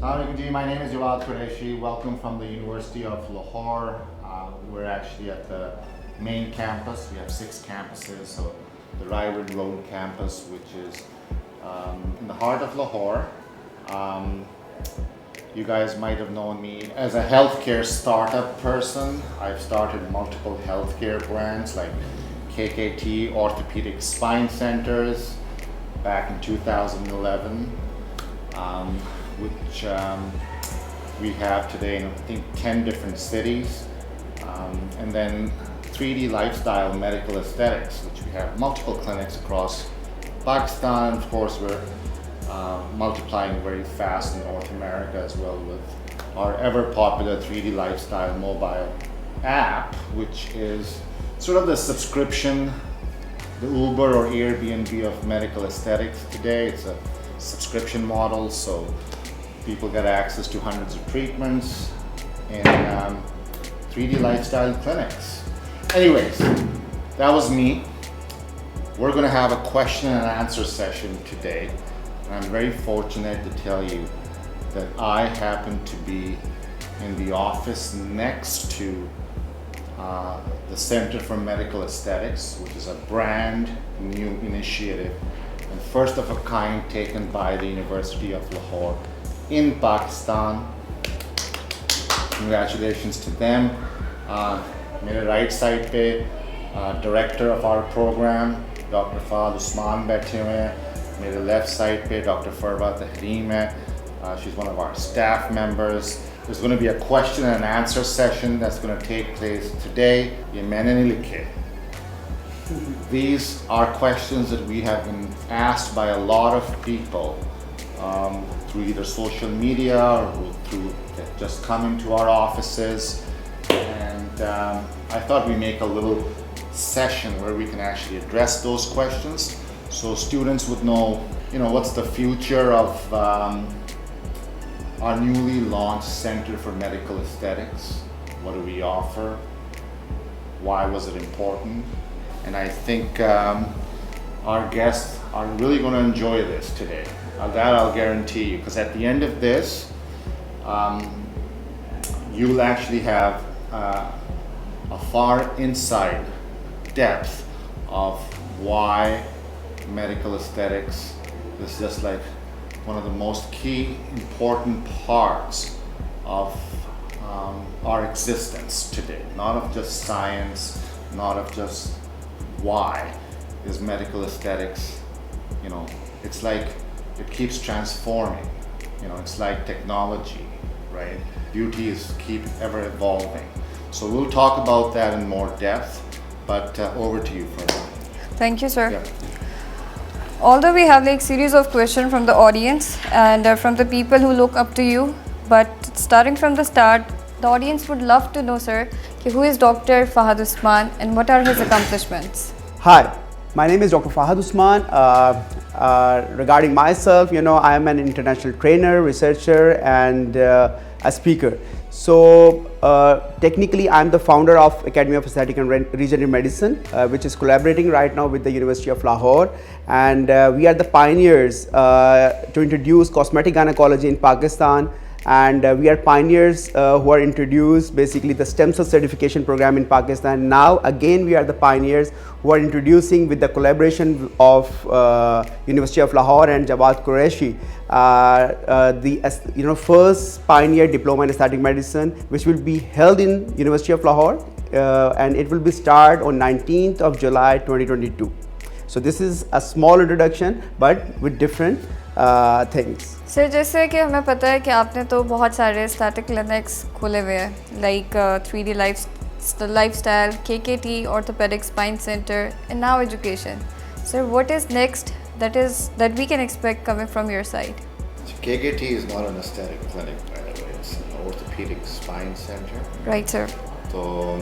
Assalamualaikum, my name is Jawad Qureshi. Welcome from the University of Lahore. We're actually at the main campus. We have 6 campuses. So the Rywood Road campus, which is in the heart of Lahore. You guys might have known me as a healthcare startup person. I've started multiple healthcare brands like KKT Orthopedic Spine Centers back in 2011, which we have today in I think 10 different cities. And then 3D Lifestyle Medical Aesthetics, which we have multiple clinics across Pakistan. Of course, we're multiplying very fast in North America as well with our ever popular 3D Lifestyle mobile app, which is sort of the subscription, the Uber or Airbnb of medical aesthetics today. It's a subscription model, so people get access to hundreds of treatments in 3D Lifestyle clinics. Anyways, that was me. We're going to have a question and answer session today. And I'm very fortunate to tell you that I happen to be in the office next to the Center for Medical Aesthetics, which is a brand new initiative and first of a kind taken by the University of Lahore in Pakistan. Congratulations to them. मेरे right side पे director of our program Dr. Fahad Usman बैठे हुए हैं. मेरे left side पे Dr. Farwa Tahreem है. She's one of our staff members. There's going to be a question and answer session that's going to take place today. ये मैंने नहीं लिखे. These are questions that we have been asked by a lot of people through either social media or through just coming to our offices. And I thought we'd make a little session where we can actually address those questions so students would know, what's the future of our newly launched Center for Medical Aesthetics. What do we offer? Why was it important? And I think our guests are really going to enjoy this today. That I'll guarantee you, because at the end of this, you'll actually have a far inside depth of why medical aesthetics is just like one of the most key important parts of our existence today. Not of just science, not of just why is medical aesthetics, it's like it keeps transforming, it's like technology, right? Beauty is keep ever evolving. So we'll talk about that in more depth, but over to you, Farwa. Thank you, sir. Yeah. Although we have like series of questions from the audience and from the people who look up to you, but starting from the start, the audience would love to know, sir, who is Dr. Fahad Usman and what are his accomplishments? Hi, my name is Dr. Fahad Usman. Regarding myself, I am an international trainer, researcher, and a speaker. So technically, I'm the founder of Academy of Aesthetic and Regenerative Medicine, which is collaborating right now with the University of Lahore. And we are the pioneers to introduce cosmetic gynecology in Pakistan. And we are pioneers who are introduced basically the stem cell certification program in Pakistan. Now again we are the pioneers who are introducing with the collaboration of University of Lahore and Jawad Qureshi the first pioneer diploma in aesthetic medicine, which will be held in University of Lahore and it will be start on 19th of July 2022. So this is a small introduction but with different things. Sir जैसे कि हमें पता है कि आपने तो बहुत सारे स्टैटिक क्लिनिक्स खोले हुए हैं like 3D Lifestyle, KKT Orthopedic Spine Center and now education. Sir, what is next that we can expect coming from your side? KKT is not an aesthetic clinic, by the way. It's an orthopedic spine center. Right, sir. So,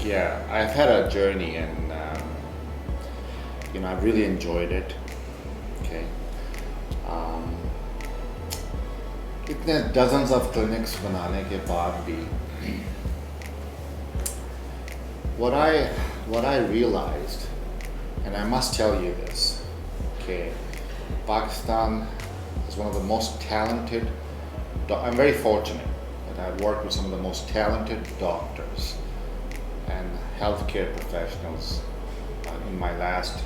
yeah, I've had a journey and, I've really enjoyed it. Okay. इतने dozens of clinics बनाने के बाद भी what I realized, and I must tell you this, okay, Pakistan is one of the most talented I'm very fortunate that I've worked with some of the most talented doctors and healthcare professionals in my last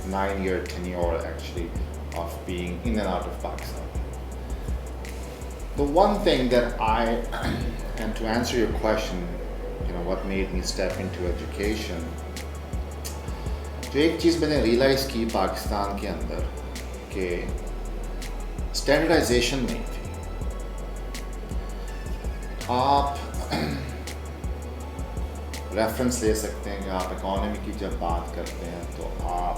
9-year tenure actually of being in and out of Pakistan. The one thing that and to answer your question, what made me step into education, जो एक चीज़ मैंने realise की पाकिस्तान के अंदर कि standardisation नहीं थी. आप रेफरेंस ले सकते हैं कि आप इकोनॉमी की जब बात करते हैं तो आप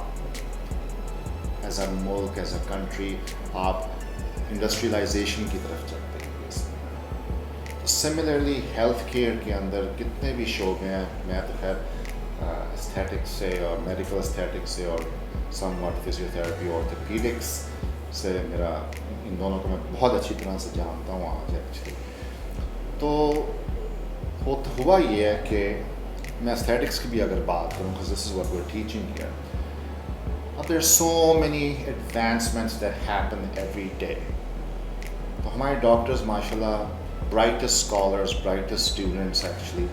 एज अ मुल्क, एज अ कंट्री, आप इंडस्ट्रियलाइजेशन की तरफ चलते हैं. सिमिलरली हेल्थ केयर के अंदर कितने भी शोबे हैं, मैं तो खैर एस्थेटिक्स से और मेडिकल एस्थेटिक्स से और समवट फिजियोथेरेपी, ऑर्थोपीडिक्स से मेरा इन दोनों को मैं बहुत अच्छी तरह से जानता हूँ आज एक्चुअली. तो हुआ ये है कि मैं एस्थेटिक्स की भी अगर बात करूँ, because this is what we are teaching here, there are so many advancements that happen every day. तो हमारे डॉक्टर्स माशाल्लाह brightest scholars, brightest students actually,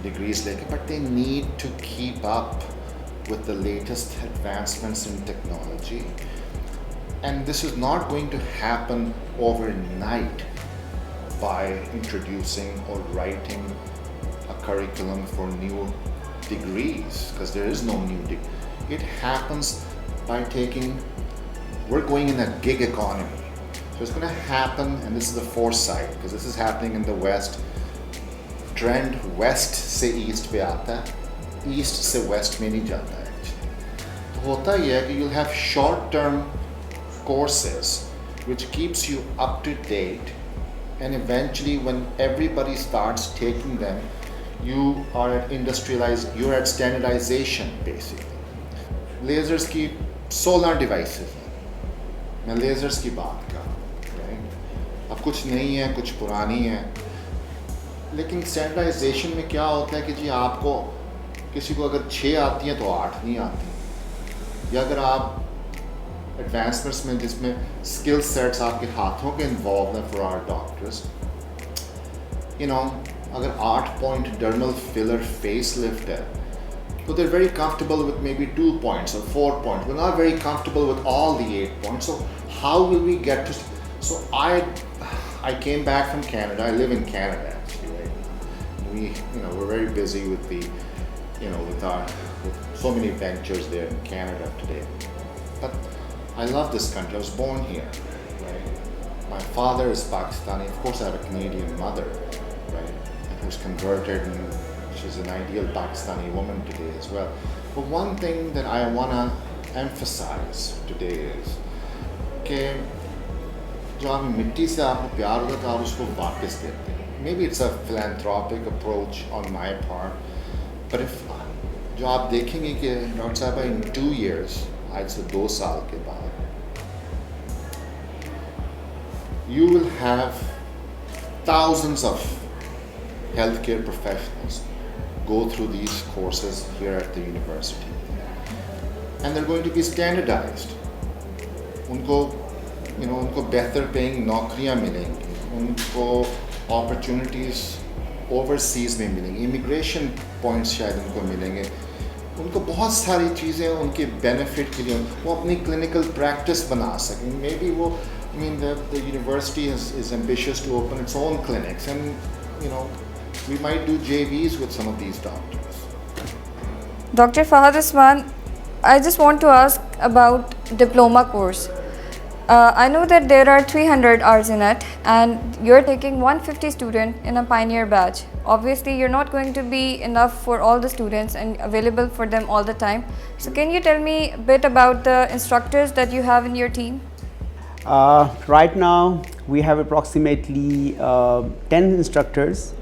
degrees like, but they need to keep up with the latest advancements in technology. And this is not going to happen overnight by introducing or writing a curriculum for new degrees, because there is no new degree. It happens by we're going in a gig economy. So it's going to happen, and this is the foresight, because this is happening in the West. Trend West से East पे आता है, East से West में नहीं जाता है actually. तो होता ये है कि you'll have short-term courses which keeps you up to date, and eventually when everybody starts taking them, you're at standardization basically. Lasers की 16 devices हैं, मैं lasers की बात कर रहा हूँ. अब कुछ नहीं है, कुछ पुरानी है, लेकिन स्टैंडर्डाइजेशन में क्या होता है कि जी आपको किसी को अगर 6 आती हैं तो 8 नहीं आती, या अगर आप एडवांसमेंट्स में जिसमें स्किल सेट्स आपके हाथों के इन्वॉल्व हैं फॉर आवर डॉक्टर्स, अगर 8 point dermal filler face lift है तो they're very comfortable with maybe 2 points or 4 points. We're not very comfortable with all the 8 points. So how will we get to... So I came back from Canada. I live in Canada actually, right? We're very busy with with so many ventures there in Canada today. But I love this country. I was born here, right? My father is Pakistani. Of course, I have a Canadian mother, right? Who's converted, and she's an ideal Pakistani woman today as well. But one thing that I want to emphasize today is that जो आप मिट्टी से आपको प्यार होता है तो आप उसको वापस देते हैं. Maybe it's a philanthropic approach on my part, but जो आप देखेंगे कि डॉक्टर साहब in 2 years, आज से 2 साल के बाद, you will have thousands of healthcare professionals go through these courses here at the university, and they're going to be standardized. उनको बेहतर पेइंग नौकरियां मिलेंगी, उनको अपॉर्चुनिटीज़ ओवरसीज़ में मिलेंगी, इमिग्रेशन पॉइंट्स शायद उनको मिलेंगे, उनको बहुत सारी चीज़ें उनके बेनिफिट के लिए वो अपनी क्लिनिकल प्रैक्टिस बना सकें. मे बी वो the university is ambitious to open its own clinics, and we might do JVs with some of these doctors. Dr. Fahad Usman, I just want to ask about diploma course. I know that there are 300 hours in it, and you're taking 150 students in a pioneer batch. Obviously, you're not going to be enough for all the students and available for them all the time. So can you tell me a bit about the instructors that you have in your team? Right now, we have approximately 10 instructors,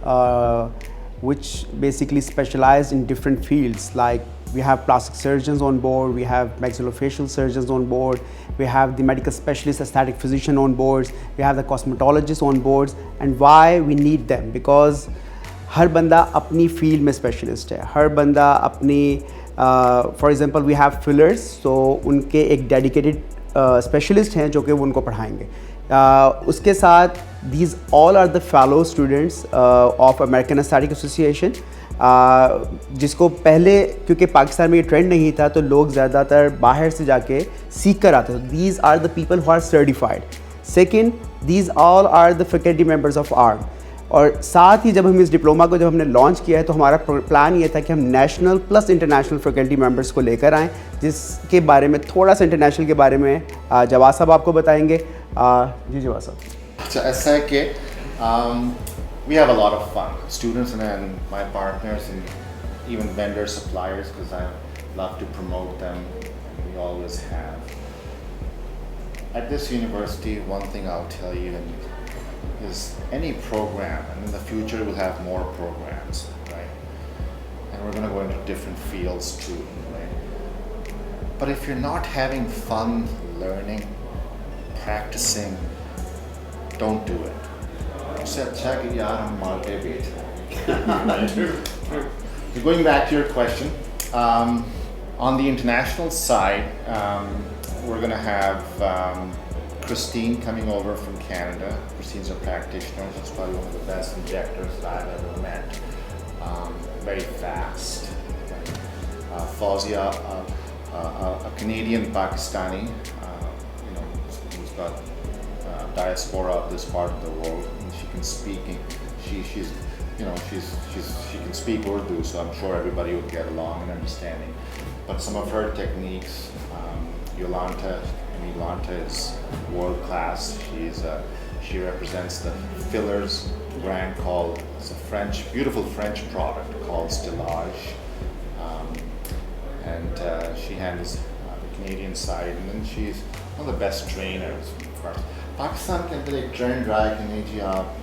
which basically specialize in different fields. Like we have plastic surgeons on board, we have maxillofacial surgeons on board, we have the medical specialist aesthetic physician on boards, we have the cosmetologist on boards. And why we need them? Because हर बंदा अपनी field में specialist है, हर बंदा अपनी for example we have fillers, तो उनके एक डेडिकेटेड स्पेशलिस्ट हैं जो कि वो उनको पढ़ाएंगे. उसके साथ these all are the fellow students of American Aesthetic Association, जिसको पहले क्योंकि पाकिस्तान में ये ट्रेंड नहीं था तो लोग ज़्यादातर बाहर से जाके सीख कर आते थे. These are the people who are certified. Second, these all are the faculty members of art. और साथ ही जब हम इस डिप्लोमा को जब हमने लॉन्च किया है तो हमारा प्लान ये था कि हम national plus international faculty members को लेकर आएँ, जिसके बारे में थोड़ा सा इंटरनेशनल के बारे में जवाद साहब आपको बताएंगे. जी जवाद साहब. So ऐसा है कि we have a lot of fun, students and my partners and even vendor suppliers, because I love to promote them. We always have. At this university, one thing I'll tell you is any program, and in the future we'll have more programs, right? And we're going to go into different fields too, right? But if you're not having fun learning, practicing, don't do it. उससे अच्छा है कि यार हम मार्के बेच. Going back to your question, on the international side, we're going to have Christine coming over from Canada. Christine's a practitioner. She's probably one of the best injectors that I've ever met. Very fast. Fauzia, a Canadian Pakistani, who's got diaspora of this part of the world, and she can speak. She can speak Urdu, so I'm sure everybody would get along and understanding. But some of her techniques, Yolanta is world class. She represents the fillers brand called, it's a beautiful French product called Stillage, and she handles the Canadian side, and then she's one of the best trainers. Pakistan के अंदर एक trend रहा है कि नहीं जी आप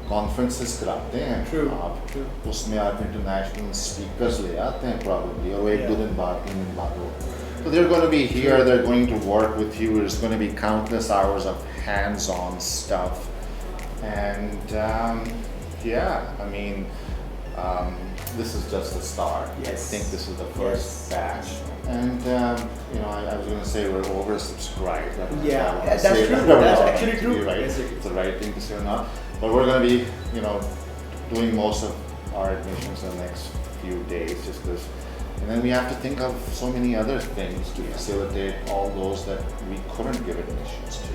conferences कराते हैं, आप उसमें आप इंटरनेशनल स्पीकर्स ले आते हैं probably, और एक दो दिन बाद 3 दिन बाद हो. So they're going to be here, they're going to work with you, there's going to be countless hours of hands-on stuff. And yeah, I mean, this is just the start. Yes. I think this is the first batch. And I was going to say we're oversubscribed. Yeah, that's true. That's actually true. Right? Yes, It's the right thing to say or not. But we're going to be, doing most of our admissions in the next few days, just because. And then we have to think of so many other things to facilitate all those that we couldn't give admissions to.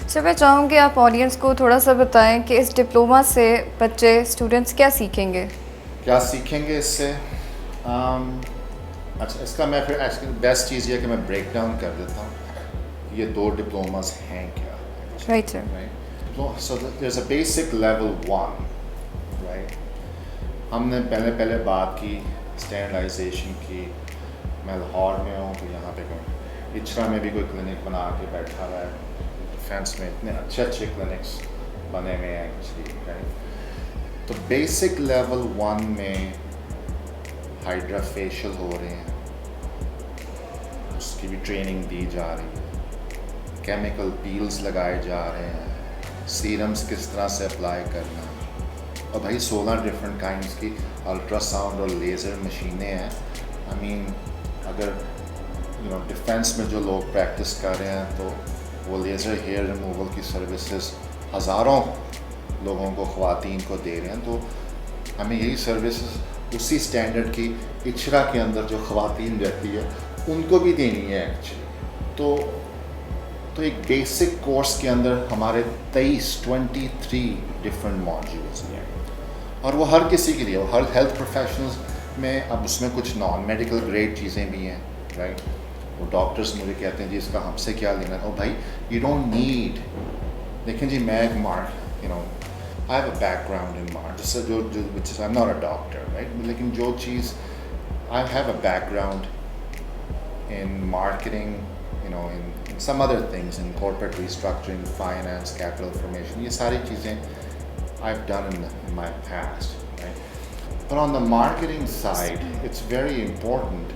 अच्छा, मैं चाहूँगी आप audience को थोड़ा सा बताएं कि इस डिप्लोमा से बच्चे स्टूडेंट्स क्या सीखेंगे. क्या सीखेंगे इससे? अच्छा, इसका मैं फिर बेस्ट चीज़ ये कि मैं ब्रेक डाउन कर देता हूँ. ये 2 डिप्लोमास हैं क्या? Right sir. Right. So there's a basic level 1, right? हमने पहले बात की स्टैंडर्डाइजेशन की. मैं लाहौर में हूँ तो यहाँ पे कोई इचरा में भी कोई क्लिनिक बना के बैठा हुआ है. डिफेंस में इतने अच्छे क्लिनिक्स बने हुए हैं एक्चुअली, राइट? तो बेसिक लेवल 1 में हाइड्रा फेशियल हो रहे हैं, उसकी भी ट्रेनिंग दी जा रही है. केमिकल पील्स लगाए जा रहे हैं, सीरम्स किस तरह से अप्लाई करना. और भाई 16 डिफरेंट काइंड्स की अल्ट्रासाउंड और लेज़र मशीनें हैं. आई मीन अगर डिफेंस में जो लोग प्रैक्टिस कर रहे हैं तो वो लेज़र हेयर रिमूवल की सर्विसेज हज़ारों लोगों को, ख़वातीन को दे रहे हैं. तो हमें यही सर्विसेज उसी स्टैंडर्ड की इचरा के अंदर जो ख़वातीन रहती है उनको भी देनी है एक्चुअली. तो एक बेसिक कोर्स के अंदर हमारे 23 डिफरेंट मॉड्यूल्स हैं, और वो हर किसी के लिए, वो हर हेल्थ प्रोफेशनल्स में. अब उसमें कुछ नॉन मेडिकल ग्रेड चीज़ें भी हैं, राइट? वो डॉक्टर्स मुझे कहते हैं जी इसका हमसे क्या लेना. ओ भाई, यू डोंट नीड. देखें जी, मैं एक आई हैव अ बैकग्राउंड इन जिससे जो which is I am not a doctor, right? लेकिन जो चीज़ I have a background in marketing, in some other things, in corporate restructuring, finance, capital formation, ये सारी चीज़ें I've done in my past, right? But on the marketing side, it's very important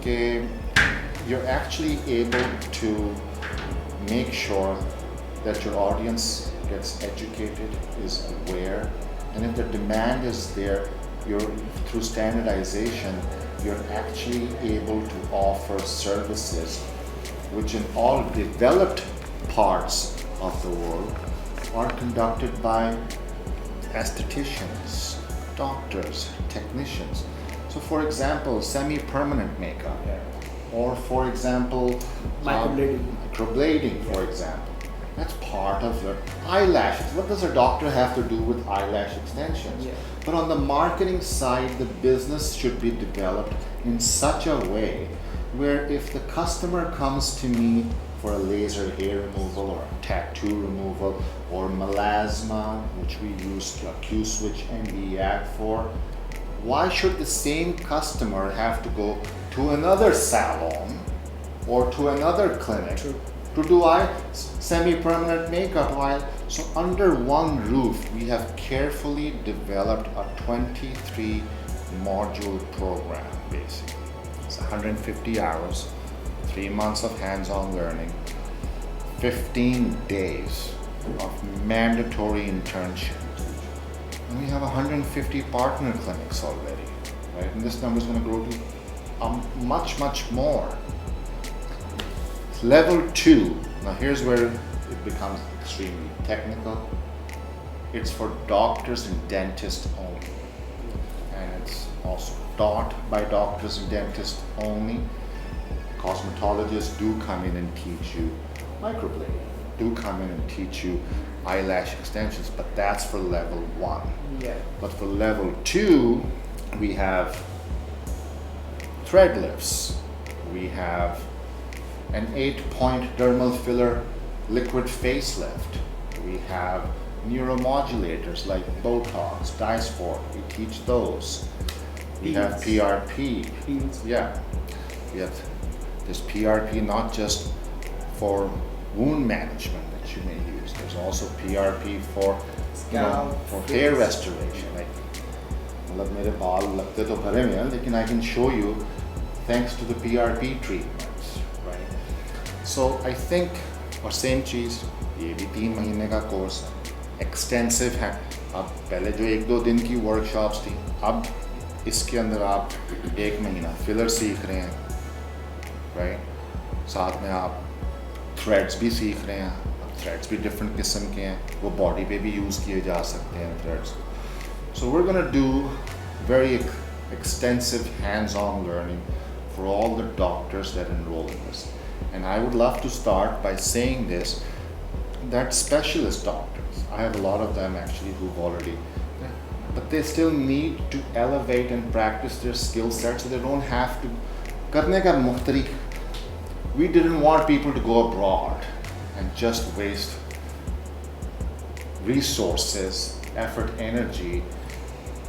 that you're actually able to make sure that your audience gets educated, is aware, and if the demand is there, through standardization, you're actually able to offer services which in all developed parts of the world are conducted by aestheticians, doctors, technicians. So for example, semi-permanent makeup, or for example, microblading, for example. That's part of your eyelashes. What does a doctor have to do with eyelash extensions? But on the marketing side, the business should be developed in such a way where if the customer comes to me for a laser hair removal or a tattoo removal or melasma, which we use Q-switch NDAC for, why should the same customer have to go to another salon or to another clinic to do semi-permanent makeup? So under one roof, we have carefully developed a 23 module program, basically. It's 150 hours, 3 months of hands-on learning, 15 days of mandatory internship. And we have 150 partner clinics already, right? And this number is going to grow to much, much more. Level 2, now here's where it becomes extremely technical. It's for doctors and dentists only. And it's also taught by doctors and dentists only. Cosmetologists do come in and teach you microblading, do come in and teach you eyelash extensions, but that's for level 1. But for level 2, we have thread lifts, we have an 8-point dermal filler liquid facelift, we have neuromodulators like Botox, Dysport, we teach those. We have PRP. Yeah, we have this PRP not just for wound management that you may use. There's also PRP for for hair restoration. Like, मतलब मेरे बाल लगते तो भरे में हैं, लेकिन I can show you thanks to the PRP treatments, right? So I think, और same चीज़, ये भी 3 महीने का कोर्स है, extensive है. अब पहले जो 1-2 दिन की workshops थी, अब इसके अंदर आप 1 महीना फिलर सीख रहे हैं, राइट? साथ में आप थ्रेड्स भी सीख रहे हैं. थ्रेड्स भी डिफरेंट किस्म के हैं, वो बॉडी पे भी यूज़ किए जा सकते हैं threads. So we're going to do very extensive hands-on learning for all the doctors that enroll in this. And I would love to start by saying this, that specialist doctors, I have a lot of them actually who've already, but they still need to elevate and practice their skill set so they don't have to. Karne ka mukhtarik. We didn't want people to go abroad and just waste resources, effort, energy,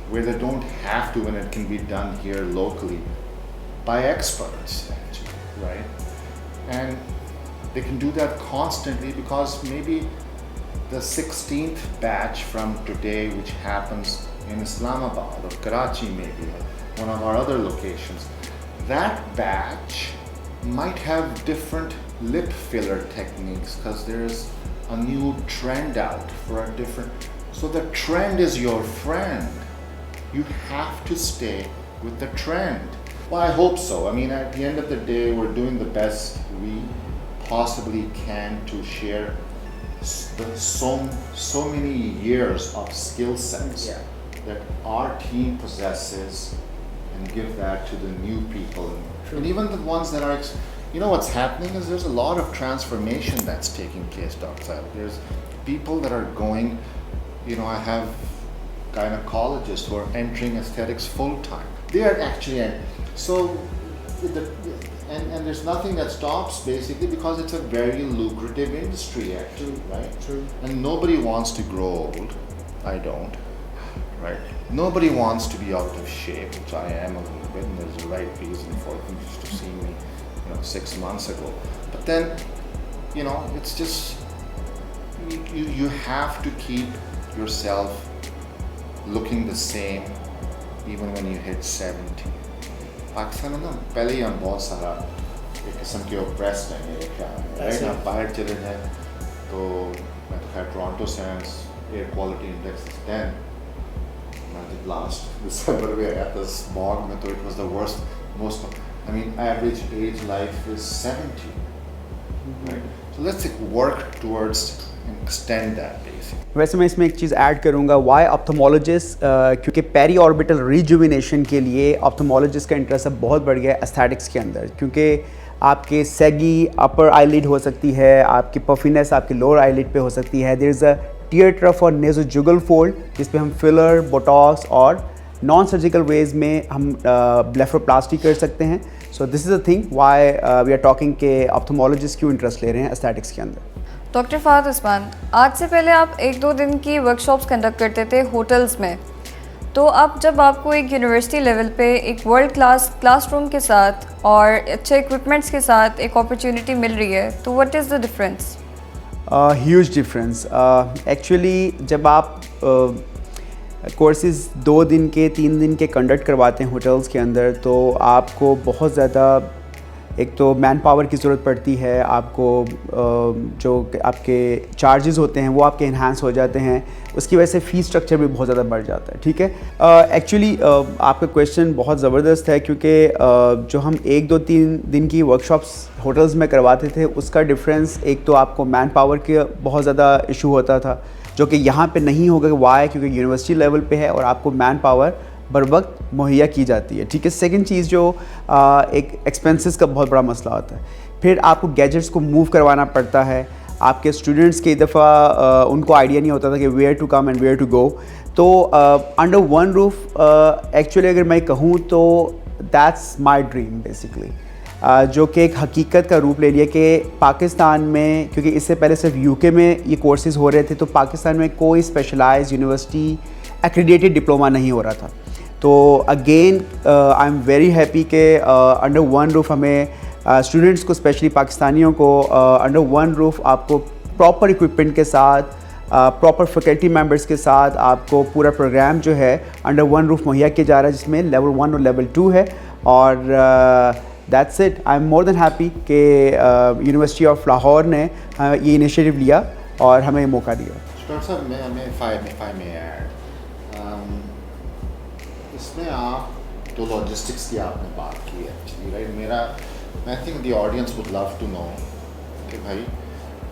where they don't have to, and it can be done here locally by experts, actually, right? And they can do that constantly because maybe the 16th batch from today, which happens in Islamabad or Karachi maybe, or one of our other locations, that batch might have different lip filler techniques because there's a new trend out for a different, so the trend is your friend. You have to stay with the trend. Well, I hope so. I mean, at the end of the day, we're doing the best we possibly can to share so many years of skill sets that our team possesses and give that to the new people. And even the ones that are, you know, what's happening is there's a lot of transformation that's taking place, Dr. Saib. There's people that are going, you know, I have gynecologists who are entering aesthetics full time. They are actually, and there's nothing that stops basically because it's a very lucrative industry actually, right? True. And nobody wants to grow old. I don't, right? Nobody wants to be out of shape, which I am a little bit, and there's a right reason for it. You used to see me, you know, 6 months ago. But then, you know, it's just, you have to keep yourself looking the same even when you hit 70. Pakistan में ना पहले ही हम बहुत सारा एक किस्म के oppressed हैं मेरे ख्याल में, राइट? आप बाहर चले जाएं तो मैं तो खैर टोरंटो से air quality index is 10. I did last December we were at the smog में तो it was the worst, I mean average age life is 70, right? So let's work towards and extend that basically. वैसे मैं इसमें एक चीज़ add करूँगा, Y ophthalmologist, क्योंकि peri orbital rejuvenation के लिए ऑप्थोमोलॉजिस्ट का इंटरेस्ट अब बहुत बढ़ गया है एस्थेटिक्स के अंदर, क्योंकि आपके सेगी अपर आईलिड हो सकती है, आपकी पफिनेस आपकी लोअर आईलिड पे हो सकती है, there is a tear trough और नेज़ोजुगल फोल्ड जिस पे हम फिलर, बोटॉक्स और नॉन सर्जिकल वेज में हम ब्लेफरोप्लास्टी कर सकते हैं. So this is a thing why we are talking के ऑप्थोमोलॉजिस्ट क्यों इंटरेस्ट ले रहे हैं एस्थेटिक्स के अंदर. डॉक्टर फहद उस्मान, आज से पहले आप 1-2 दिन की वर्कशॉप्स कंडक्ट करते थे होटल्स में, तो अब जब आपको एक यूनिवर्सिटी लेवल पे एक वर्ल्ड क्लासरूम के साथ और अच्छे इक्विपमेंट्स के साथ एक अपॉर्चुनिटी मिल रही है, तो what is the difference? Huge difference. Actually जब आप कोर्सेज़ 2 दिन के 3 दिन के कंडक्ट करवाते हैं होटल्स के अंदर, तो आपको बहुत ज़्यादा एक तो मैन पावर की ज़रूरत पड़ती है, आपको जो आपके चार्जेस होते हैं वो आपके इन्हांस हो जाते हैं, उसकी वजह से फ़ीस स्ट्रक्चर भी बहुत ज़्यादा बढ़ जाता है. ठीक है, एक्चुअली आपका क्वेश्चन बहुत ज़बरदस्त है, क्योंकि जो हम 1-2-3 दिन की वर्कशॉप्स होटल्स में करवाते थे उसका डिफरेंस, एक तो आपको मैन पावर का बहुत ज़्यादा इशू होता था जो कि यहाँ पे नहीं होगा. वाई? क्योंकि यूनिवर्सिटी लेवल पे है और आपको मैन पावर बर वक्त मुहैया की जाती है. ठीक है. सेकंड चीज़ जो एक एक्सपेंसेस का बहुत बड़ा मसला होता है, फिर आपको गैजेट्स को मूव करवाना पड़ता है. आपके स्टूडेंट्स कई दफ़ा उनको आइडिया नहीं होता था कि where to come and where to go. तो अंडर वन रूफ एक्चुअली अगर मैं कहूँ तो दैट्स माई ड्रीम बेसिकली, जो कि एक हकीकत का रूप ले लिया कि पाकिस्तान में, क्योंकि इससे पहले सिर्फ यूके में ये कोर्सेज़ हो रहे थे, तो पाकिस्तान में कोई स्पेशलाइज्ड यूनिवर्सिटी एक्रीडेटेड डिप्लोमा नहीं हो रहा था. तो again I am very happy कि अंडर वन रूफ हमें स्टूडेंट्स को, स्पेशली पाकिस्तानियों को, अंडर वन रूफ आपको प्रॉपर इक्विपमेंट के साथ, प्रॉपर फैकल्टी मेंबर्स के साथ आपको पूरा प्रोग्राम जो है अंडर वन रूफ मुहैया किया जा रहा है, जिसमें लेवल 1 और लेवल 2 है. और that's it. I am more than happy कि यूनिवर्सिटी ऑफ लाहौर ने ये इनिशिएटिव लिया और हमें मौका दिया. डॉक्टर साहब, मैं if I may add, इसमें आप तो लॉजिस्टिक्स की आपने बात की है actually, right. I think the audience would love to know कि भाई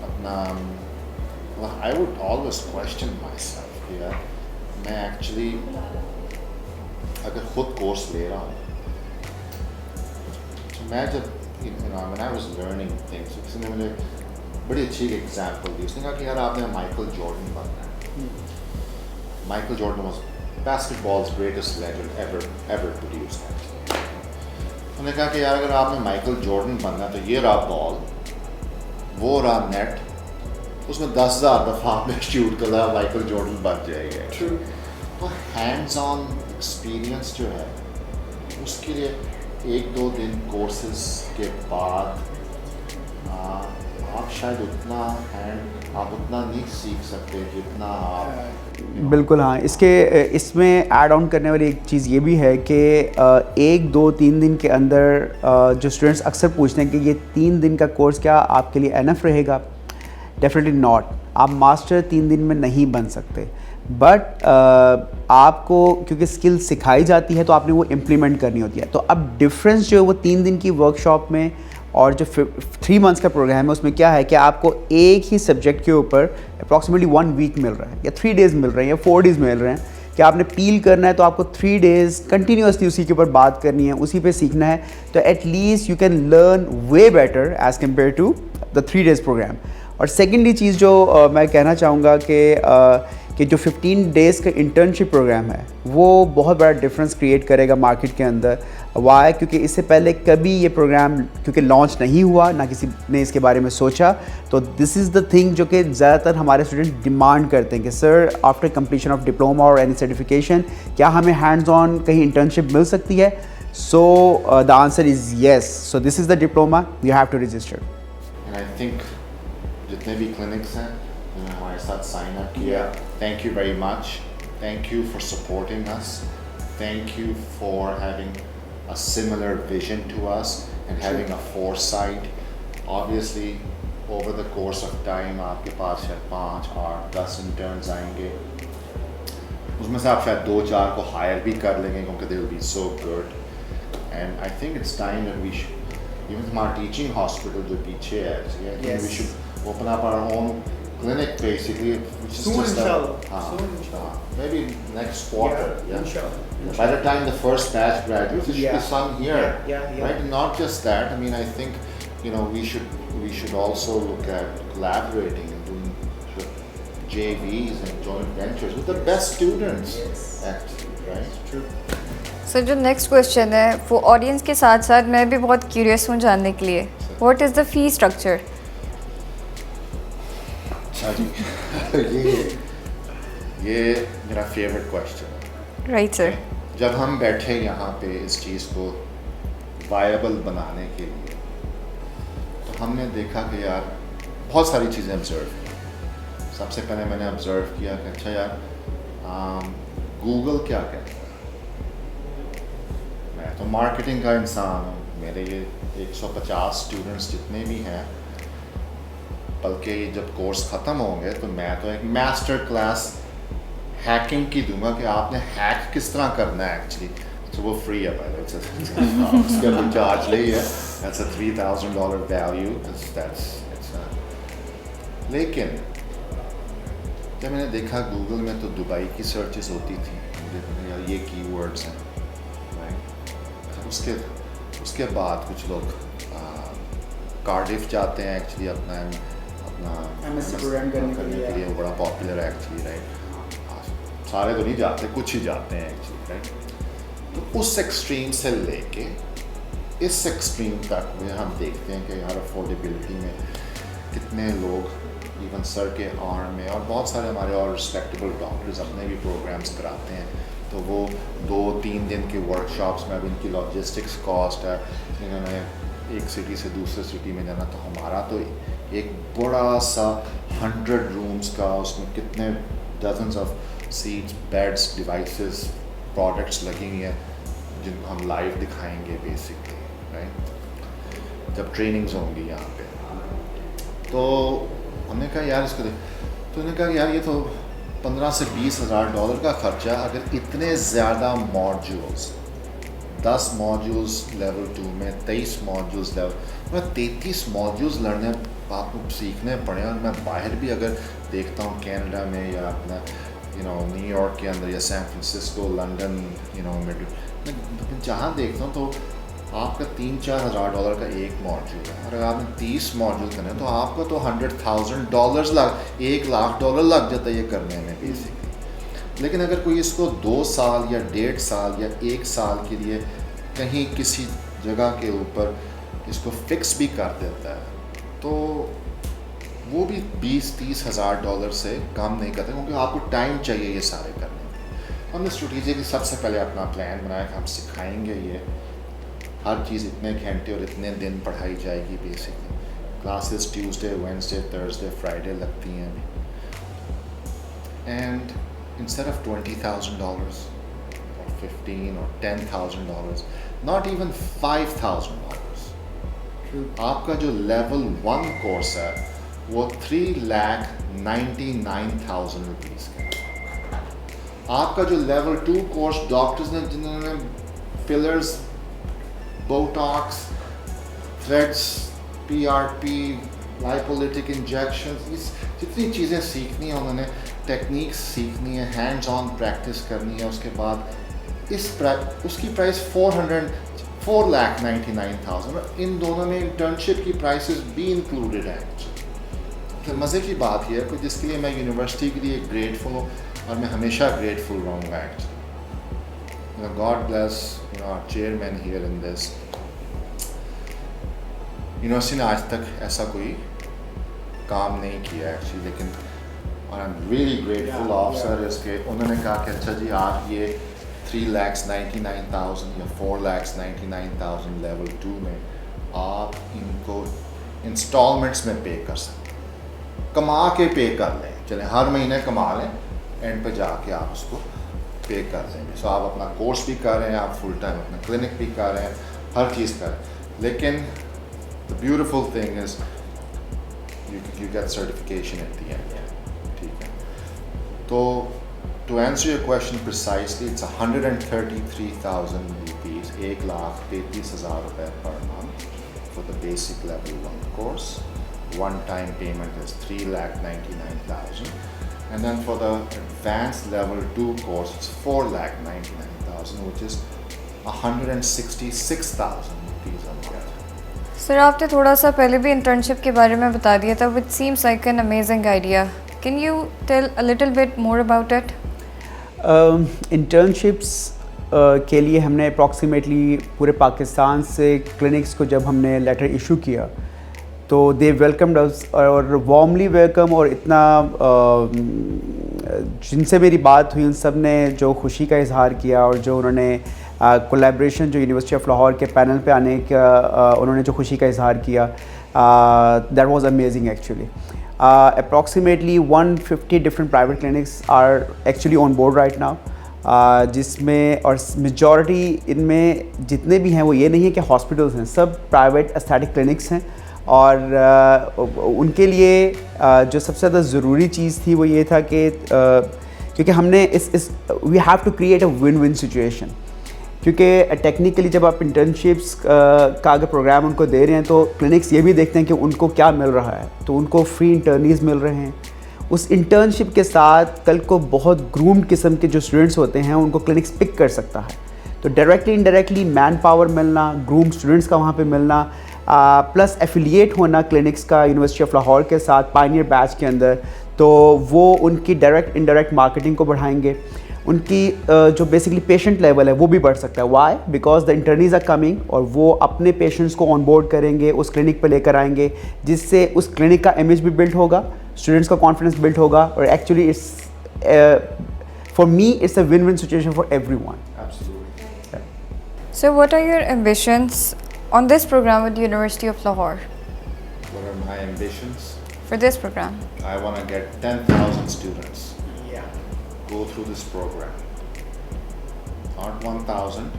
अपना, I would always question myself कि यार मैं एक्चुअली अगर खुद कोर्स ले रहा हूँ, तो मैं जब when I was learning things, किसी ने मुझे बड़ी अच्छी एग्जांपल दी. उसने कहा कि यार आपने माइकल जॉर्डन बनना है. Michael Jordan was basketball's greatest legend ever produced. उन्होंने कहा कि यार अगर आपने माइकल जॉर्डन बनना है तो ये रहा बॉल, वो रहा नेट, उसमें 10,000 दफ़ा आपने शूट कर रहा, माइकल जॉर्डन बन जाएगा. तो हैंड्स ऑन एक्सपीरियंस जो है उसके लिए 1-2 दिन कोर्सेज के बाद आप शायद आप उतना नहीं सीख सकते जितना आप. बिल्कुल हाँ. इसमें ऐड ऑन करने वाली एक चीज़ ये भी है कि 1-2-3 दिन के अंदर जो स्टूडेंट्स अक्सर पूछते हैं कि ये 3 दिन का कोर्स क्या आपके लिए एनफ रहेगा. Definitely not. आप मास्टर 3 दिन में नहीं बन सकते, बट आपको क्योंकि स्किल सिखाई जाती है तो आपने वो इम्प्लीमेंट करनी होती है. तो अब डिफरेंस जो है वो 3 दिन की वर्कशॉप में और जो 3 मंथ्स का प्रोग्राम है उसमें क्या है कि आपको एक ही सब्जेक्ट के ऊपर अप्रॉक्सीमेटली 1 वीक मिल रहा है, या 3 डेज़ मिल रहे हैं, या 4 डेज़ मिल रहे हैं. कि आपने पील करना है तो आपको 3 डेज़ कंटिन्यूसली उसी के ऊपर बात करनी है, उसी पे सीखना है. तो at least you can learn way better as compare to the 3 days programme. और सेकेंडली चीज़ जो मैं कहना चाहूँगा कि जो 15 डेज़ का इंटर्नशिप प्रोग्राम है वो बहुत बड़ा डिफरेंस क्रिएट करेगा मार्केट के अंदर. वाई? क्योंकि इससे पहले कभी ये प्रोग्राम क्योंकि लॉन्च नहीं हुआ, ना किसी ने इसके बारे में सोचा. तो दिस इज़ द थिंग जो कि ज़्यादातर हमारे स्टूडेंट डिमांड करते हैं कि sir after completion of diploma और एनी सर्टिफिकेशन क्या हमें हैंड्स ऑन कहीं इंटर्नशिप मिल सकती है. So the answer is yes. So this is the diploma, you have to register. And I think जितने भी क्लिनिक्स हैं उन्होंने हमारे साथ साइन अप किया, thank you very much. Thank you for supporting us. Thank you for having a similar vision to us and having a foresight. Obviously, over the course of time, आपके पास शायद 5, 8, 10 interns आएंगे. उसमें से आप शायद 2-4 को hire भी कर लेंगे क्योंकि they will be so good. And I think it's time that we should, even हमारा teaching hospital जो पीछे है, I think we should open up our own clinic basically, which is Soon, just inshallah. uh, Soon, inshallah. maybe next quarter. Yeah. Inshallah. By the time the first batch graduates, there should Yeah. be some here, Yeah. right? And not just that. I mean, I think we should also look at collaborating and doing sort of JVs and joint ventures with the best students, actually, right? True. Sir जो next question है वो audience के साथ साथ मैं भी बहुत curious हूँ जानने के लिए what is the fee structure अच्छा जी ये मेरा फेवरेट क्वेश्चन है राइट सर जब हम बैठे यहाँ पे इस चीज़ को वायबल बनाने के लिए तो हमने देखा कि यार बहुत सारी चीज़ें ऑब्ज़र्व की सबसे पहले मैंने ऑब्ज़र्व किया कि अच्छा यार गूगल क्या कहता है मैं तो मार्केटिंग का इंसान हूँ मेरे ये 150 स्टूडेंट्स जितने भी हैं बल्कि जब कोर्स ख़त्म होंगे तो मैं तो एक मास्टर क्लास हैकिंग की दूंगा कि आपने हैक किस तरह करना है एक्चुअली तो वो फ्री है भाई उसका कोई चार्ज नहीं है दैट्स अ $3,000 वैल्यू लेकिन जब मैंने देखा गूगल में तो दुबई की सर्चेस होती थी मुझे पता यार ये कीवर्ड्स हैं उसके बाद कुछ लोग कार्डिफ जाते हैं एक्चुअली अपना MSc प्रोग्राम करने के लिए बड़ा पॉपुलर है एक्चुअली राइट सारे तो नहीं जाते कुछ ही जाते हैं एक्चुअली राइट तो उस एक्सट्रीम से लेके इस एक्सट्रीम तक में हम देखते हैं कि यार अफोर्डेबिलिटी में कितने लोग इवन सर के आर्म में और बहुत सारे हमारे और रिस्पेक्टेबल डॉक्टर्स अपने भी प्रोग्राम्स कराते हैं तो वो 2-3 दिन के वर्कशॉप्स में अब इनकी लॉजिस्टिक्स कॉस्ट है इन्होंने एक सिटी से दूसरे सिटी में जाना तो हमारा तो एक बड़ा सा 100 रूम्स का उसमें कितने dozens of seats beds devices products लगी हुई हैं जिनको हम लाइव दिखाएंगे बेसिकली राइट जब ट्रेनिंग्स होंगी यहाँ पे तो हमने कहा यार इसको तो उन्होंने कहा यार ये तो 15 से 20 हज़ार डॉलर का खर्चा अगर इतने ज़्यादा मॉड्यूल्स 10 मॉड्यूल्स लेवल 2 में 23 मॉड्यूल्स लेवल मैं 33 मॉड्यूल्स लड़ने आपको सीखने पड़े और मैं बाहर भी अगर देखता हूँ कनाडा में या अपना न्यूयॉर्क के अंदर या सैन फ्रांसिस्को लंदन मैं जहाँ देखता हूँ तो आपका 3-4 हज़ार डॉलर का एक मॉड्यूल है और अगर आपने 30 मॉड्यूल करने तो आपका तो $100,000 $1 लाख लग जाता है ये करने में बेसिकली लेकिन अगर कोई इसको 2 साल या 1.5 साल या 1 साल के लिए कहीं किसी जगह के ऊपर इसको फिक्स भी कर देता है तो वो भी 20-30 हज़ार डॉलर से कम नहीं करते क्योंकि आपको टाइम चाहिए ये सारे करने में हमने स्ट्रेटेजिकली सबसे पहले अपना प्लान बनाया कि हम सिखाएंगे ये हर चीज़ इतने घंटे और इतने दिन पढ़ाई जाएगी basically classes Tuesday Wednesday Thursday Friday लगती हैं अभी and instead of $20,000 or 15 or $10,000 not even $5,000 आपका जो लेवल 1 कोर्स है वो $3,99,000 का आपका जो लेवल 2 कोर्स डॉक्टर्स ने जिन्होंने fillers Botox threads PRP lipolytic injections जितनी चीज़ें सीखनी है उन्होंने टेक्निक्स सीखनी है हैंड्स ऑन प्रैक्टिस करनी है उसके बाद उसकी प्राइस $4,99,000 इन दोनों में इंटर्नशिप की प्राइसेस भी इंक्लूडेड हैं तो मज़े की बात यह है कि जिसके लिए मैं यूनिवर्सिटी के लिए ग्रेटफुल हूँ और मैं हमेशा ग्रेटफुल रहूँगा actually God bless our chairman here in this university ने आज तक ऐसा कोई काम नहीं किया एक्चुअली लेकिन और I am really grateful officer इसके उन्होंने कहा कि अच्छा जी आप ये 3,99,000 या 4,99,000 लेवल 2 में आप इनको इंस्टॉलमेंट्स में पे कर सकते कमा के पे कर लें चलें हर महीने कमा लें एंड पे जाके आप उसको पे कर देंगे सो आप अपना कोर्स भी कर रहे हैं आप फुल टाइम अपना क्लिनिक भी कर रहे हैं हर चीज़ कर रहे हैं लेकिन the beautiful thing is you get certification at the end ठीक है तो to answer your question precisely it's 133,000 rupees $1,33,000 per month for the basic level 1 course one-time payment is 3,99,000, and then for the advanced level 2 course it's 4,99,000, which is 166,000 rupees a month. Sir आपने थोड़ा सा पहले भी internship के बारे में बता दिया था, which seems like an amazing idea. Can you tell a little bit more about it? Internships के लिए हमने अप्रॉक्सीमेटली पूरे पाकिस्तान से क्लिनिक्स को जब हमने लेटर इशू किया तो दे वेलकम्ड अस, और वार्मली वेलकम, और इतना जिनसे मेरी बात हुई उन सब ने जो खुशी का इजहार किया, और जो उन्होंने कोलैबोरेशन जो यूनिवर्सिटी ऑफ लाहौर के पैनल पे आने का उन्होंने जो खुशी का इजहार किया, that was amazing actually. Approximately 150 different private clinics are actually on board right now, जिसमें और मेजॉरिटी इनमें जितने भी हैं वो ये नहीं है कि हॉस्पिटल्स हैं, सब प्राइवेट एस्थेटिक क्लिनिक्स हैं. और उनके लिए जो सबसे ज़्यादा ज़रूरी चीज़ थी वो ये था कि क्योंकि हमने इस we have to create a win win situation, क्योंकि टेक्निकली जब आप इंटर्नशिप्स का अगर प्रोग्राम उनको दे रहे हैं तो क्लिनिक्स ये भी देखते हैं कि उनको क्या मिल रहा है. तो उनको फ्री इंटर्नीज़ मिल रहे हैं. उस इंटर्नशिप के साथ कल को बहुत ग्रूम्ड किस्म के जो स्टूडेंट्स होते हैं उनको क्लिनिक्स पिक कर सकता है. तो डायरेक्टली इनडायरेक्टली मैन पावर मिलना, ग्रूम्ड स्टूडेंट्स का वहाँ पे मिलना, प्लस एफिलिएट होना क्लिनिक्स का यूनिवर्सिटी ऑफ लाहौर के साथ पायनियर बैच के अंदर, तो वो उनकी डायरेक्ट इनडायरेक्ट मार्केटिंग को बढ़ाएंगे. उनकी जो बेसिकली पेशेंट लेवल है वो भी बढ़ सकता है. Why? Because the internees are coming, और वो अपने पेशेंट्स को ऑन बोर्ड करेंगे, उस क्लिनिक पे लेकर आएंगे, जिससे उस क्लिनिक का इमेज भी बिल्ड होगा, स्टूडेंट्स का कॉन्फिडेंस बिल्ड होगा. और actually it's for me it's a win win situation for everyone. So what are your ambitions on this program with the University of Lahore? What are my ambitions? For this program? I want to get 10,000 students go through this program. Not 1,000,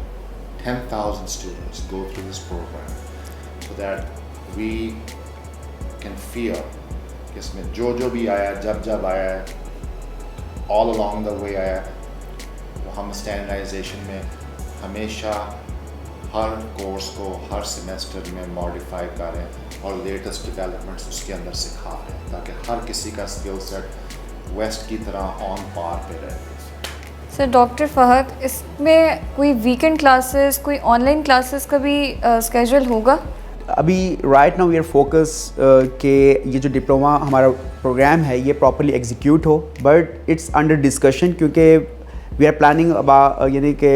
10,000 students go through this program, so that we can feel कि इसमें जो भी आया, जब आया, all along the way आया, तो हम standardization में हमेशा हर कोर्स को हर सेमेस्टर में मॉडिफाई करें और लेटेस्ट डेवलपमेंट्स उसके अंदर सिखा रहे हैं, ताकि हर किसी का स्किल सेट वेस्ट की तरह ऑन पार पे रहे. सर डॉक्टर फहद, इसमें कोई वीकेंड क्लासेस, कोई ऑनलाइन क्लासेस का भी स्केड्यूल होगा? अभी right now we are focus कि ये जो डिप्लोमा हमारा प्रोग्राम है ये प्रॉपर्ली एग्जीक्यूट हो, बट इट्स अंडर डिस्कशन, क्योंकि वी आर प्लानिंग अबाउट, यानी कि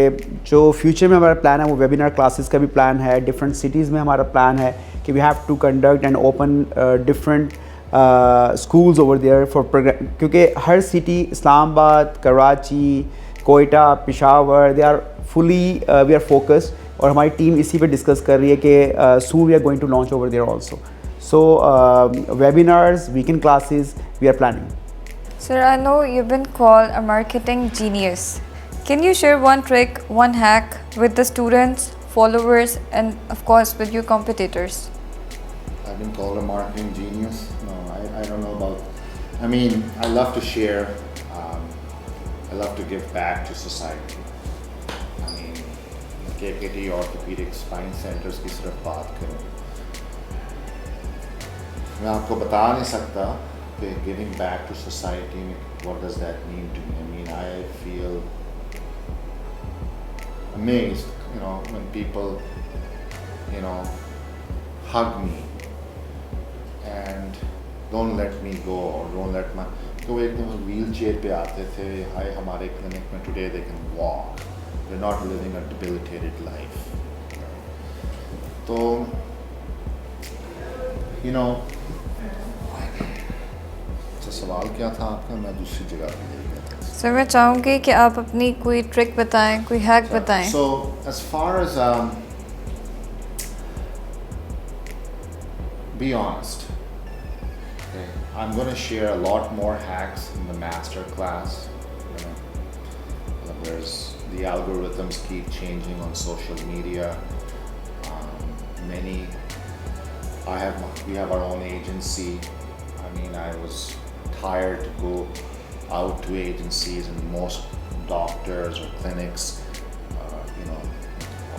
जो फ्यूचर में हमारा प्लान है वो वेबिनार क्लासेस का भी प्लान है. डिफरेंट सिटीज़ में हमारा प्लान है कि we have to conduct and open different schools over there for programme, क्योंकि हर city, Islamabad, Karachi, Quetta, Peshawar, they are fully we are focused, और हमारी टीम इसी पे डिस्कस कर रही है कि soon we are going to launch over there also. So webinars, weekend classes, we are planning. Sir, I know you've been called a marketing genius. Can you share one trick, one hack with the students, followers, and of course with your competitors? I've been called a marketing genius. No, I don't know about. I mean, I love to share. I love to give back to society. I mean, KKT orthopedic spine centers की सिर्फ बात करूँ, मैं आपको बता नहीं सकता कि giving back to society, what does that mean to me? I mean, I feel amazed, when people, hug me and don't let me go, or don't let my, तो वो एकदम व्हील चेयर पे आते थे, हाय हमारे क्लिनिक में today they can walk, they're not living a debilitated life. तो सवाल क्या था आपका? मैं दूसरी जगह पे ले गया था. सर मैं चाहूँगी कि आप अपनी कोई ट्रिक बताएं, कोई हैक बताएं. So as far as be honest, okay, I'm going to share a lot more hacks in the master class. There's the algorithms keep changing on social media. We have our own agency. I mean, I was tired to go out to agencies, and most doctors or clinics,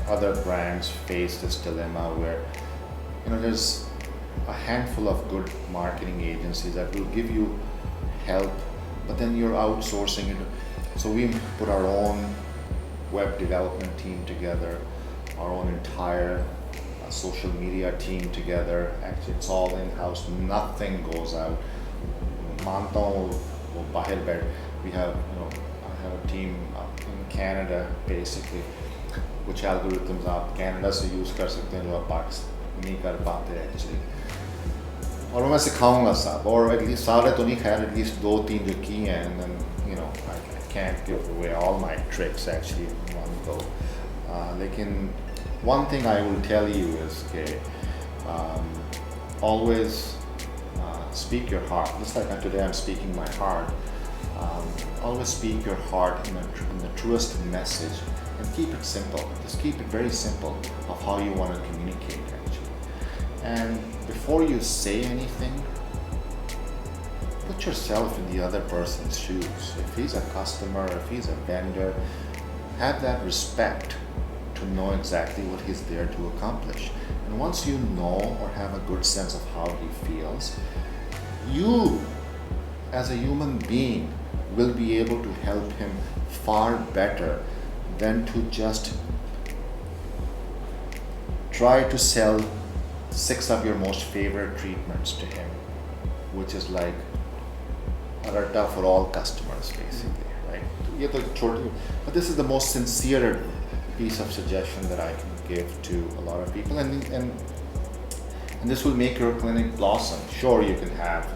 other brands face this dilemma where, there's a handful of good marketing agencies that will give you help, but then you're outsourcing it. So we put our own web development team together, our own entire social media team together. Actually, it's all in-house. Nothing goes out. मानता हूँ वो बाहर बैठ. We have, I have a team in Canada basically. कुछ algorithms आप Canada से use कर सकते हैं जो आप पाकिस्तान नहीं कर पाते actually. और मैं सिखाऊंगा सब, और at least सारे तो नहीं खैर, at least 2-3 जो की हैं, and then I can't give away all my tricks actually in one go. लेकिन one thing I will tell you is always speak your heart. Just like today I'm speaking my heart. Always speak your heart in the truest message, and keep it simple. Just keep it very simple of how you want to communicate actually. And before you say anything, put yourself in the other person's shoes. If he's a customer, if he's a vendor, have that respect to know exactly what he's there to accomplish. And once you know or have a good sense of how he feels, you as a human being will be able to help him far better than to just try to sell 6 of your most favorite treatments to him, which is like Arata for all customers basically, right? But this is the most sincere piece of suggestion that I can give to a lot of people, and this will make your clinic blossom. Sure, you can have,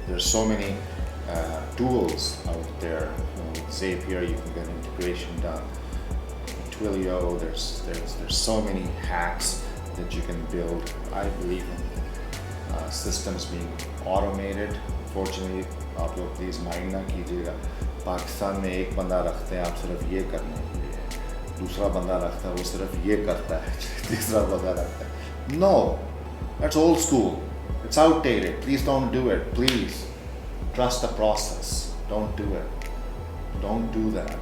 there's so many tools out there. With Zapier, you can get integration done. Twilio, there's so many hacks that you can build. I believe in systems being automated. Fortunately, आप लोग please mind ना कीजिएगा. पाकिस्तान में एक बंदा रखते हैं आप सिर्फ ये करने के लिए, दूसरा बंदा रखता है वो सिर्फ ये करता है, तीसरा बंदा रखता है. No, that's old school. It's outdated. Please don't do it. Please trust the process. Don't do it. Don't do that.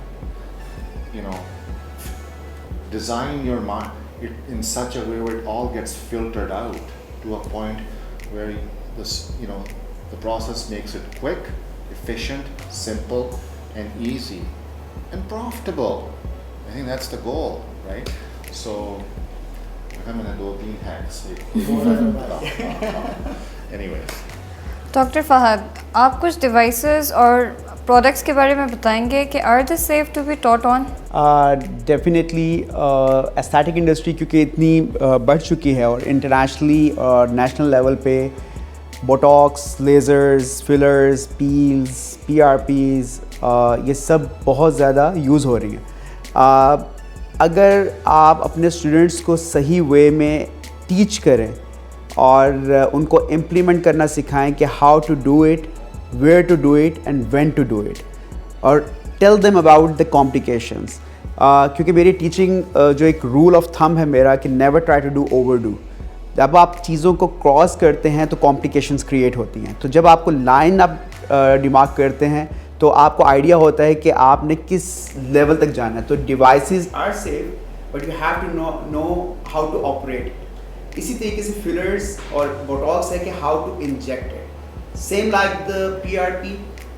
Design your mind in such a way where it all gets filtered out to a point where the process makes it quick, efficient, simple, and easy, and profitable. I think that's the goal, right? So, I'm gonna do 3 hacks. Anyways. Doctor Fahad, आप कुछ devices और products के बारे में बताएंगे कि are they safe to be taught on? Definitely aesthetic industry क्योंकि इतनी बढ़ चुकी है और इंटरनेशनली और नेशनल लेवल पे Botox, lasers, fillers, peels, PRPs ये सब बहुत ज़्यादा यूज़ हो रही हैं. अगर आप अपने स्टूडेंट्स को सही वे में टीच करें और उनको इम्प्लीमेंट करना सिखाएं कि how to do it, where to do it and when to do it, और tell them about the complications. क्योंकि मेरी टीचिंग जो एक रूल ऑफ थंब है मेरा कि never try to do overdo. जब आप चीज़ों को क्रॉस करते हैं तो कॉम्प्लिकेशंस क्रिएट होती हैं. तो जब आपको लाइन आप डिमार्क करते हैं तो आपको आइडिया होता है कि आपने किस लेवल तक जाना है. तो devices are safe but you have to know how to operate. इसी तरीके से फिलर्स और बोटॉक्स है कि how to inject it. Same like the PRP,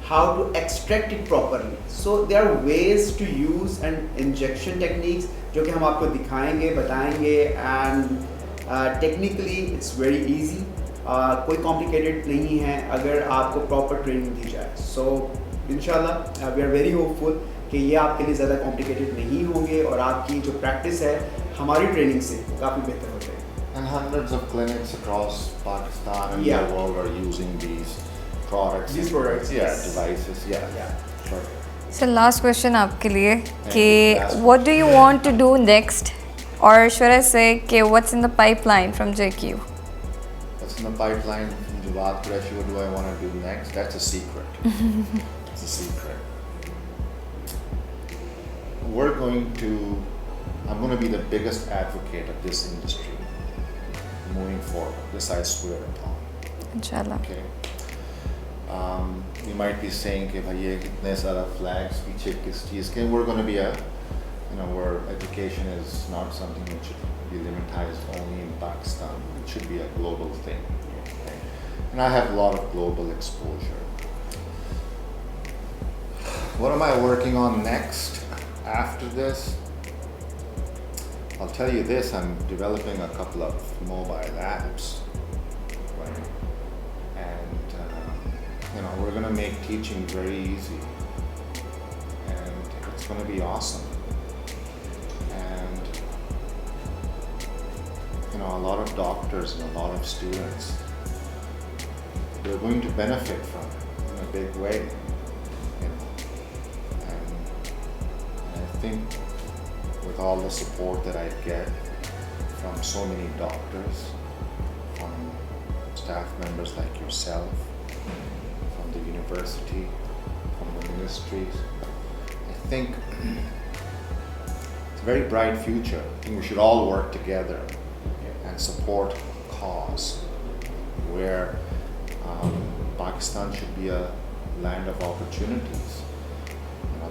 how to extract it properly. So there are ways to use and injection techniques जो कि हम आपको दिखाएंगे, बताएंगे. And technically it's very easy. कोई कॉम्प्लिकेटेड नहीं है अगर आपको प्रॉपर ट्रेनिंग दी जाए. सो इंशाल्लाह वी आर वेरी होपफुल कि ये आपके लिए ज़्यादा कॉम्प्लिकेटेड नहीं होंगे और आपकी जो प्रैक्टिस है हमारी ट्रेनिंग से काफ़ी बेहतर हो जाएगी. And hundreds of clinics across Pakistan and the world are using these products. These products, yes. Devices, sure. So last question आपके लिए कि what do you want to do next, or should I say कि what's in the pipeline from JQ? What's in the pipeline from Jawad Qureshi? What do I want to do next? That's a secret. It's a secret. I'm going to be the biggest advocate of this industry moving forward. This I swear upon. Inshallah. Okay. You might be saying कि भाई ये कितने सारा flags पीछे किस चीज़ के. We're going to be where education is not something which be limitized only in Pakistan. It should be a global thing. Okay? And I have a lot of global exposure. What am I working on next after this? I'll tell you this, I'm developing a couple of mobile apps, right? And we're gonna make teaching very easy, and it's gonna be awesome. And a lot of doctors and a lot of students, they're going to benefit from it in a big way. And I think with all the support that I get from so many doctors, from staff members like yourself, from the university, from the ministries, I think it's a very bright future. I think we should all work together and support a cause where Pakistan should be a land of opportunities.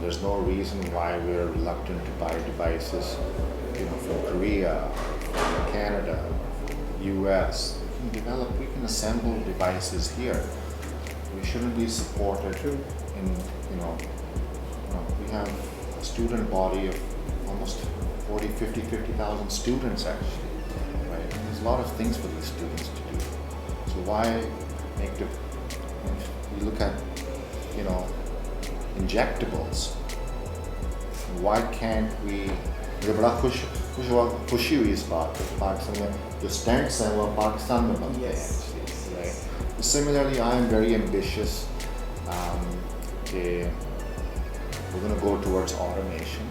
There's no reason why we're reluctant to buy devices, from Korea, from Canada, from the US. We can assemble devices here. We shouldn't be supported in, we have a student body of almost 50,000 students actually, right? And there's a lot of things for these students to do. So why make if you look at, injectables, why can't we, मुझे बड़ा खुशी हुई इस बात पे पाकिस्तान में जो stands हैं वो पाकिस्तान में बनते हैं, right? Similarly, I am very ambitious. We're going to go towards automation.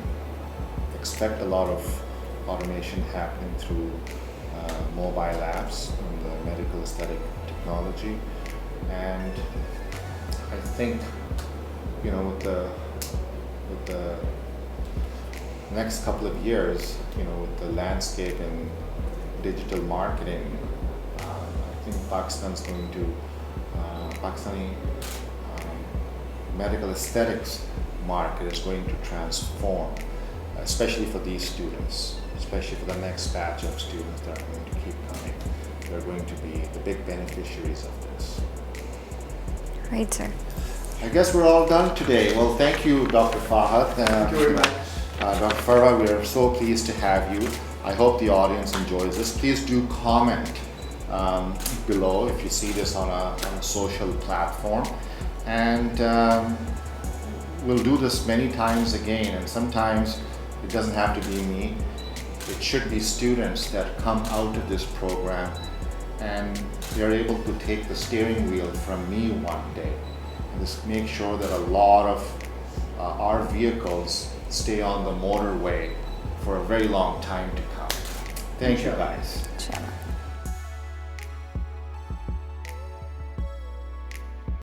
Expect a lot of automation happening through mobile apps and the medical aesthetic technology, and I think with the next couple of years, with the landscape in digital marketing, I think Pakistani medical aesthetics market is going to transform, especially for these students, especially for the next batch of students that are going to keep coming. They're going to be the big beneficiaries of this. Right, sir. I guess we're all done today. Well, thank you, Dr. Fahad. Thank you very much. Dr. Farah, we are so pleased to have you. I hope the audience enjoys this. Please do comment below if you see this on a social platform. And we'll do this many times again, and sometimes it doesn't have to be me. It should be students that come out of this program and they're able to take the steering wheel from me one day. And just make sure that a lot of our vehicles stay on the motorway for a very long time to come. Thank you, guys.